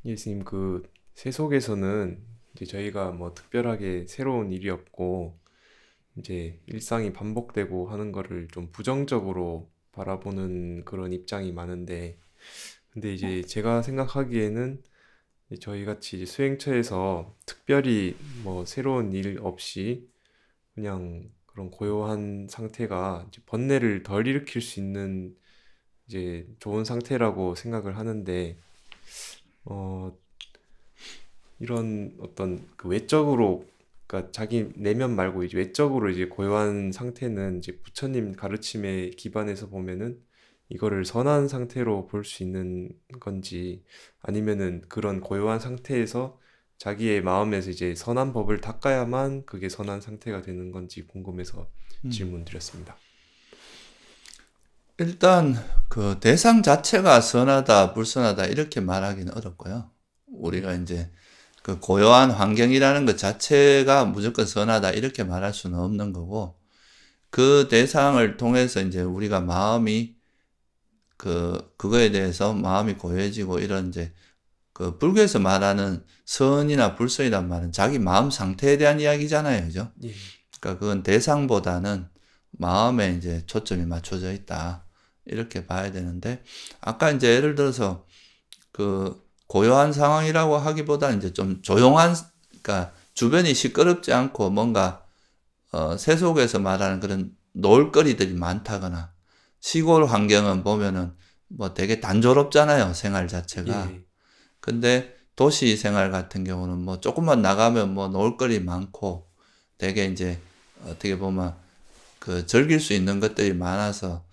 예수님, 그 세속에서는 이제 저희가 뭐 특별하게 새로운 일이 없고 이제 일상이 반복되고 하는 거를 좀 부정적으로 바라보는 그런 입장이 많은데, 근데 이제 제가 생각하기에는 이제 저희 같이 이제 수행처에서 특별히 뭐 새로운 일 없이 그냥 그런 고요한 상태가 이제 번뇌를 덜 일으킬 수 있는 이제 좋은 상태라고 생각을 하는데, 어, 이런 어떤 그 외적으로, 그러니까 자기 내면 말고 이제 외적으로 이제 고요한 상태는 이제 부처님 가르침에 기반해서 보면은 이거를 선한 상태로 볼 수 있는 건지, 아니면은 그런 고요한 상태에서 자기의 마음에서 이제 선한 법을 닦아야만 그게 선한 상태가 되는 건지 궁금해서 음. 질문 드렸습니다. 일단 그 대상 자체가 선하다, 불선하다 이렇게 말하기는 어렵고요. 우리가 네. 이제 그 고요한 환경이라는 것 자체가 무조건 선하다 이렇게 말할 수는 없는 거고, 그 대상을 통해서 이제 우리가 마음이 그거에 대해서 마음이 고요해지고 이런 이제 그 불교에서 말하는 선이나 불선이란 말은 자기 마음 상태에 대한 이야기잖아요. 그죠? 예. 그러니까 그건 대상보다는 마음에 이제 초점이 맞춰져 있다. 이렇게 봐야 되는데, 아까 이제 예를 들어서 그 고요한 상황이라고 하기보다 이제 좀 조용한, 그러니까 주변이 시끄럽지 않고 뭔가 세속에서 말하는 그런 놀거리들이 많다거나, 시골 환경은 보면은 뭐 되게 단조롭잖아요, 생활 자체가. 예. 근데 도시 생활 같은 경우는 뭐 조금만 나가면 뭐 놀거리 많고, 되게 이제 어떻게 보면 그 즐길 수 있는 것들이 많아서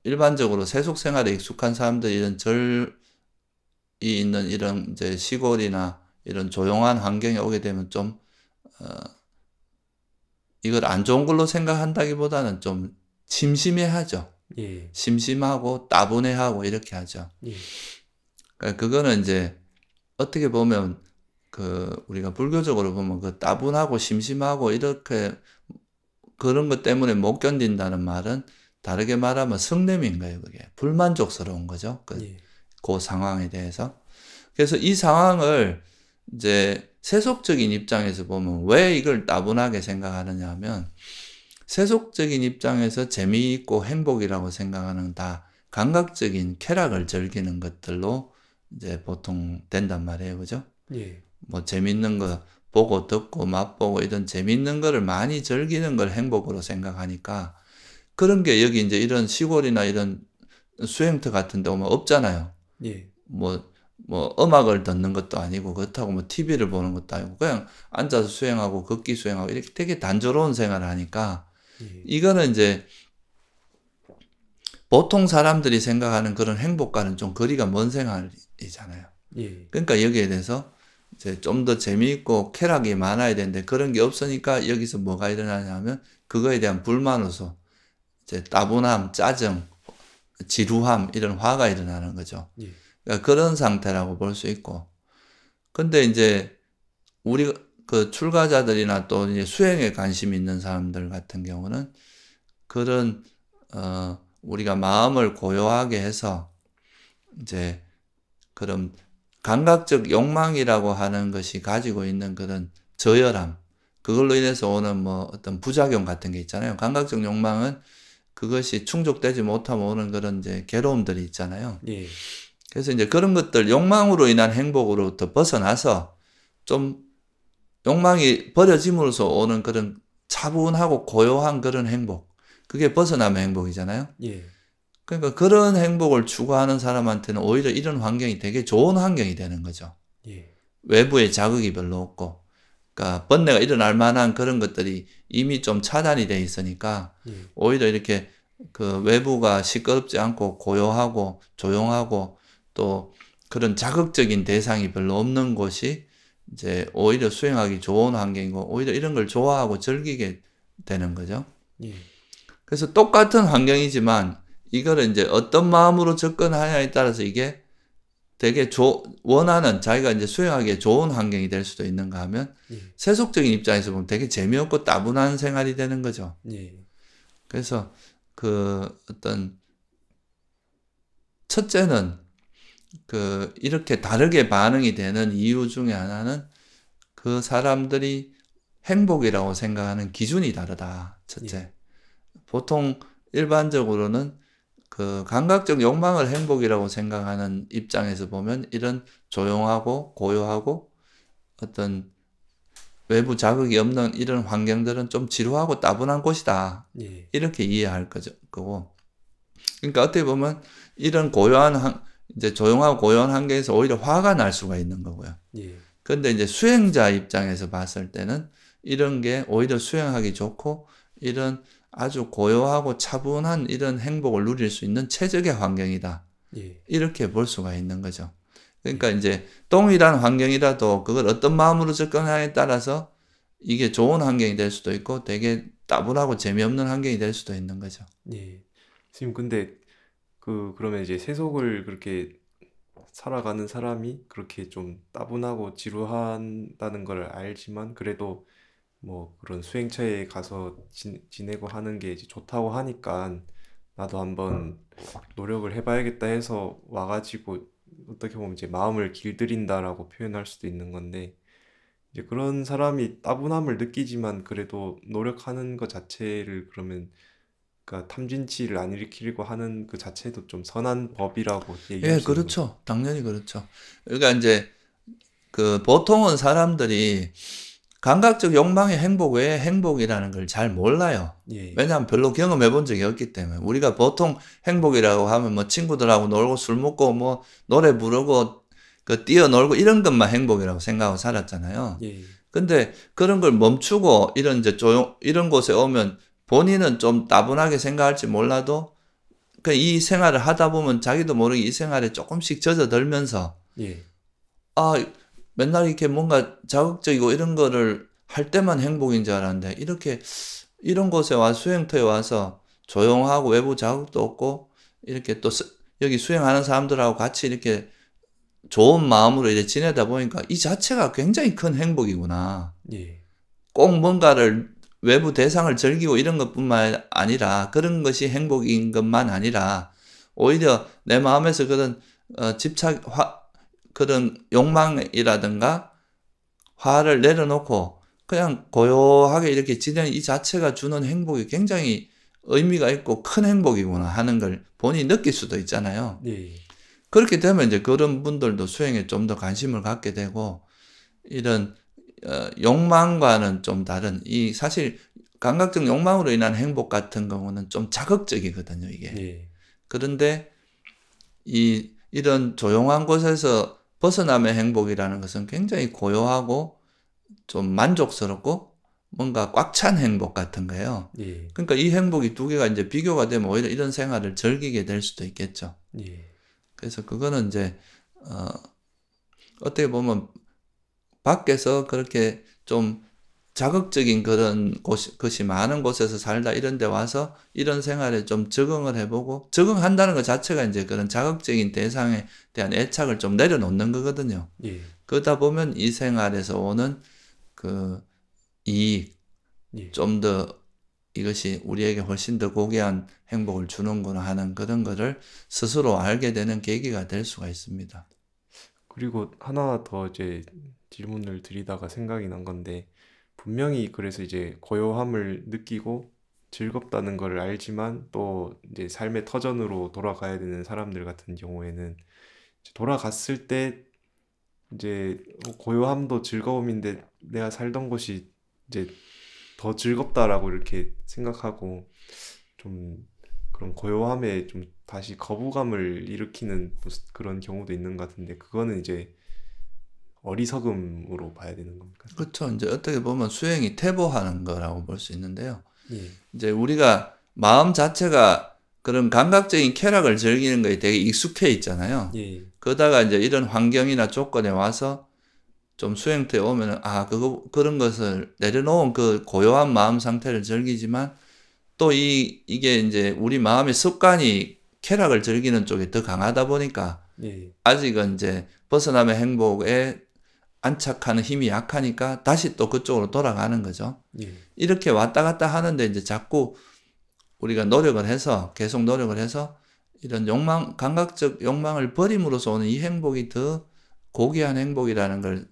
일반적으로 세속 생활에 익숙한 사람들이 이런 절이 있는 이런 이제 시골이나 이런 조용한 환경에 오게 되면 좀 어, 이걸 안 좋은 걸로 생각한다기보다는 좀 심심해하죠. 예. 심심하고 따분해하고 이렇게 하죠. 예. 그러니까 그거는 이제 어떻게 보면 그 우리가 불교적으로 보면 그 따분하고 심심하고 이렇게 그런 것 때문에 못 견딘다는 말은 다르게 말하면 성냄인 거예요, 그게. 불만족스러운 거죠. 예. 그 상황에 대해서. 그래서 이 상황을 이제 세속적인 입장에서 보면 왜 이걸 따분하게 생각하느냐 하면, 세속적인 입장에서 재미있고 행복이라고 생각하는 다 감각적인 쾌락을 즐기는 것들로 이제 보통 된단 말이에요. 그죠? 예. 뭐 재밌는 거 보고 듣고 맛보고 이런 재밌는 거를 많이 즐기는 걸 행복으로 생각하니까, 그런 게 여기 이제 이런 시골이나 이런 수행터 같은 데 오면 없잖아요. 예. 뭐 음악을 듣는 것도 아니고 그렇다고 뭐 TV를 보는 것도 아니고 그냥 앉아서 수행하고 걷기 수행하고 이렇게 되게 단조로운 생활을 하니까, 예. 이거는 이제 보통 사람들이 생각하는 그런 행복과는 좀 거리가 먼 생활이잖아요. 예. 그러니까 여기에 대해서 이제 좀 더 재미있고 쾌락이 많아야 되는데 그런 게 없으니까 여기서 뭐가 일어나냐면 그거에 대한 불만으로서 이제 따분함, 짜증, 지루함 이런 화가 일어나는 거죠. 예. 그러니까 그런 상태라고 볼 수 있고, 근데 이제 우리 그 출가자들이나 또 이제 수행에 관심 있는 사람들 같은 경우는 그런 우리가 마음을 고요하게 해서 이제 그런 감각적 욕망이라고 하는 것이 가지고 있는 그런 저열함, 그걸로 인해서 오는 뭐 어떤 부작용 같은 게 있잖아요. 감각적 욕망은 그것이 충족되지 못하면 오는 그런 이제 괴로움들이 있잖아요. 예. 그래서 이제 그런 것들, 욕망으로 인한 행복으로부터 벗어나서 좀 욕망이 버려짐으로써 오는 그런 차분하고 고요한 그런 행복, 그게 벗어나면 행복이잖아요. 예. 그러니까 그런 행복을 추구하는 사람한테는 오히려 이런 환경이 되게 좋은 환경이 되는 거죠. 예. 외부에 자극이 별로 없고, 그러니까 번뇌가 일어날 만한 그런 것들이 이미 좀 차단이 돼 있으니까, 예. 오히려 이렇게 그 외부가 시끄럽지 않고 고요하고 조용하고 또 그런 자극적인 대상이 별로 없는 곳이 이제 오히려 수행하기 좋은 환경이고, 오히려 이런 걸 좋아하고 즐기게 되는 거죠. 예. 그래서 똑같은 환경이지만 이거를 이제 어떤 마음으로 접근하냐에 따라서 이게 되게 원하는 자기가 이제 수행하기에 좋은 환경이 될 수도 있는가 하면, 예. 세속적인 입장에서 보면 되게 재미없고 따분한 생활이 되는 거죠. 예. 그래서 그 어떤 첫째는 이렇게 다르게 반응이 되는 이유 중에 하나는 그 사람들이 행복이라고 생각하는 기준이 다르다. 첫째. 예. 보통 일반적으로는 그 감각적 욕망을 행복이라고 생각하는 입장에서 보면 이런 조용하고 고요하고 어떤 외부 자극이 없는 이런 환경들은 좀 지루하고 따분한 곳이다. 예. 이렇게 이해할 거고. 그러니까 어떻게 보면 이런 이제 조용하고 고요한 환경에서 오히려 화가 날 수가 있는 거고요. 예. 그런데 이제 수행자 입장에서 봤을 때는 이런 게 오히려 수행하기 좋고 이런 아주 고요하고 차분한 이런 행복을 누릴 수 있는 최적의 환경이다. 예. 이렇게 볼 수가 있는 거죠. 그러니까 이제 동일한 환경이라도 그걸 어떤 마음으로 접근하냐에 따라서 이게 좋은 환경이 될 수도 있고 되게 따분하고 재미없는 환경이 될 수도 있는 거죠. 예. 선생님, 근데 그러면 이제 세속을 그렇게 살아가는 사람이 그렇게 좀 따분하고 지루한다는 걸 알지만 그래도 뭐 그런 수행처에 가서 지내고 하는 게 이제 좋다고 하니까 나도 한번 노력을 해봐야겠다 해서 와가지고 어떻게 보면 이제 마음을 길들인다라고 표현할 수도 있는 건데, 이제 그런 사람이 따분함을 느끼지만 그래도 노력하는 것 자체를 그러면 그러니까 탐진치를 안 일으키려고 하는 그 자체도 좀 선한 법이라고 얘기할 예, 수 있는 거죠. 그렇죠. 당연히 그렇죠. 그러니까 이제 보통은 사람들이 감각적 욕망의 행복 외에 행복이라는 걸 잘 몰라요. 예. 왜냐하면 별로 경험해 본 적이 없기 때문에. 우리가 보통 행복이라고 하면 뭐 친구들하고 놀고 술 먹고 뭐 노래 부르고 뛰어놀고 이런 것만 행복이라고 생각하고 살았잖아요. 예. 근데 그런 걸 멈추고 이런 곳에 오면 본인은 좀 따분하게 생각할지 몰라도 이 생활을 하다 보면 자기도 모르게 이 생활에 조금씩 젖어들면서 예. 아, 맨날 이렇게 뭔가 자극적이고 이런 거를 할 때만 행복인 줄 알았는데 이런 곳에 수행터에 와서 조용하고 외부 자극도 없고 이렇게 또 여기 수행하는 사람들하고 같이 이렇게 좋은 마음으로 이렇게 지내다 보니까 이 자체가 굉장히 큰 행복이구나. 예. 꼭 뭔가를 외부 대상을 즐기고 이런 것뿐만 아니라 그런 것이 행복인 것만 아니라 오히려 내 마음에서 그런 그런 욕망이라든가 화를 내려놓고 그냥 고요하게 이렇게 지내는 이 자체가 주는 행복이 굉장히 의미가 있고 큰 행복이구나 하는 걸 본인이 느낄 수도 있잖아요. 예. 그렇게 되면 이제 그런 분들도 수행에 좀 더 관심을 갖게 되고 이런 욕망과는 좀 다른 사실 감각적 욕망으로 인한 행복 같은 경우는 좀 자극적이거든요, 이게. 예. 그런데 이런 조용한 곳에서 벗어남의 행복이라는 것은 굉장히 고요하고 좀 만족스럽고 뭔가 꽉 찬 행복 같은 거예요. 예. 그러니까 이 행복이 두 개가 이제 비교가 되면 오히려 이런 생활을 즐기게 될 수도 있겠죠. 예. 그래서 그거는 이제 어떻게 보면 밖에서 그렇게 좀 자극적인 그런 것이 많은 곳에서 살다 이런 데 와서 이런 생활에 좀 적응을 해보고 적응한다는 것 자체가 이제 그런 자극적인 대상에 대한 애착을 좀 내려놓는 거거든요. 예. 그러다 보면 이 생활에서 오는 그 이익, 예. 좀 더 이것이 우리에게 훨씬 더 고귀한 행복을 주는구나 하는 그런 거를 스스로 알게 되는 계기가 될 수가 있습니다. 그리고 하나 더 이제 질문을 드리다가 생각이 난 건데, 분명히 그래서 이제 고요함을 느끼고 즐겁다는 걸 알지만 또 이제 삶의 터전으로 돌아가야 되는 사람들 같은 경우에는 이제 돌아갔을 때 이제 고요함도 즐거움인데 내가 살던 곳이 이제 더 즐겁다라고 이렇게 생각하고 좀 그런 고요함에 좀 다시 거부감을 일으키는 그런 경우도 있는 것 같은데, 그거는 이제 어리석음으로 봐야 되는 겁니까? 그렇죠. 이제 어떻게 보면 수행이 퇴보하는 거라고 볼 수 있는데요. 예. 이제 우리가 마음 자체가 그런 감각적인 쾌락을 즐기는 거에 되게 익숙해 있잖아요. 예. 그러다가 이제 이런 환경이나 조건에 와서 좀 수행터에 오면은 그런 것을 내려놓은 그 고요한 마음 상태를 즐기지만 또 이게 이제 우리 마음의 습관이 쾌락을 즐기는 쪽이 더 강하다 보니까 예. 아직은 이제 벗어남의 행복에 안착하는 힘이 약하니까 다시 또 그쪽으로 돌아가는 거죠. 예. 이렇게 왔다 갔다 하는데 이제 자꾸 우리가 계속 노력을 해서 이런 욕망, 감각적 욕망을 버림으로써 오는 이 행복이 더 고귀한 행복이라는 걸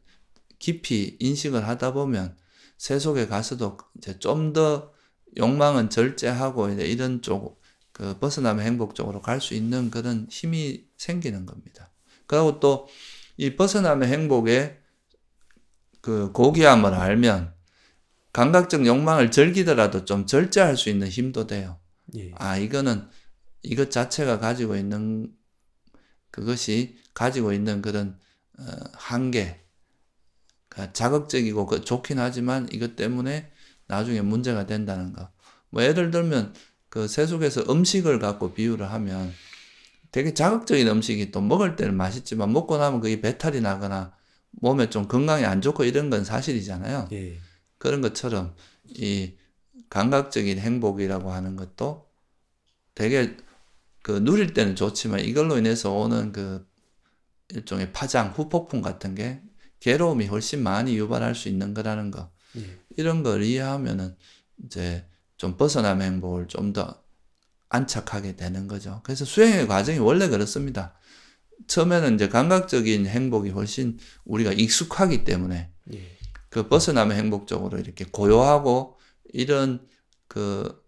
깊이 인식을 하다 보면 세속에 가서도 이제 좀 더 욕망은 절제하고 이제 이런 쪽, 그 벗어남의 행복 쪽으로 갈 수 있는 그런 힘이 생기는 겁니다. 그리고 또 이 벗어남의 행복의 그 고귀함을 알면 감각적 욕망을 즐기더라도 좀 절제할 수 있는 힘도 돼요. 예. 아, 이것 자체가 가지고 있는, 그것이 가지고 있는 그런, 한계, 자극적이고 좋긴 하지만 이것 때문에 나중에 문제가 된다는 거. 뭐 예를 들면 그 세속에서 음식을 갖고 비유를 하면 되게 자극적인 음식이 또 먹을 때는 맛있지만 먹고 나면 그게 배탈이 나거나 몸에 좀 건강에 안 좋고 이런 건 사실이잖아요. 예. 그런 것처럼 이 감각적인 행복이라고 하는 것도 되게 그 누릴 때는 좋지만 이걸로 인해서 오는 그 일종의 파장, 후폭풍 같은 게 괴로움이 훨씬 많이 유발할 수 있는 거라는 거. 예. 이런 걸 이해하면은 이제 좀 벗어남의 행복을 좀 더 안착하게 되는 거죠. 그래서 수행의 과정이 원래 그렇습니다. 처음에는 이제 감각적인 행복이 훨씬 우리가 익숙하기 때문에 예. 그 벗어남의 행복 쪽으로 이렇게 고요하고 이런 그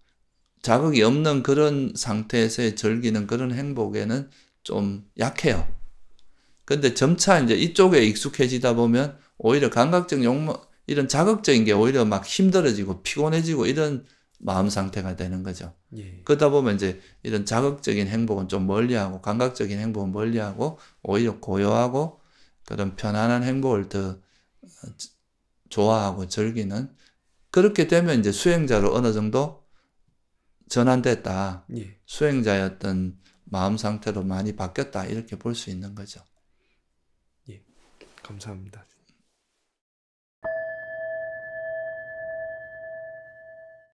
자극이 없는 그런 상태에서 즐기는 그런 행복에는 좀 약해요. 근데 점차 이제 이쪽에 익숙해지다 보면 오히려 감각적 욕망, 이런 자극적인 게 오히려 막 힘들어지고 피곤해지고 이런 마음 상태가 되는 거죠. 예. 그러다 보면 이제 이런 자극적인 행복은 좀 멀리하고 감각적인 행복은 멀리하고 오히려 고요하고 그런 편안한 행복을 더 좋아하고 즐기는, 그렇게 되면 이제 수행자로 어느 정도 전환됐다. 예. 수행자의 어떤 마음 상태로 많이 바뀌었다. 이렇게 볼 수 있는 거죠. 예. 감사합니다.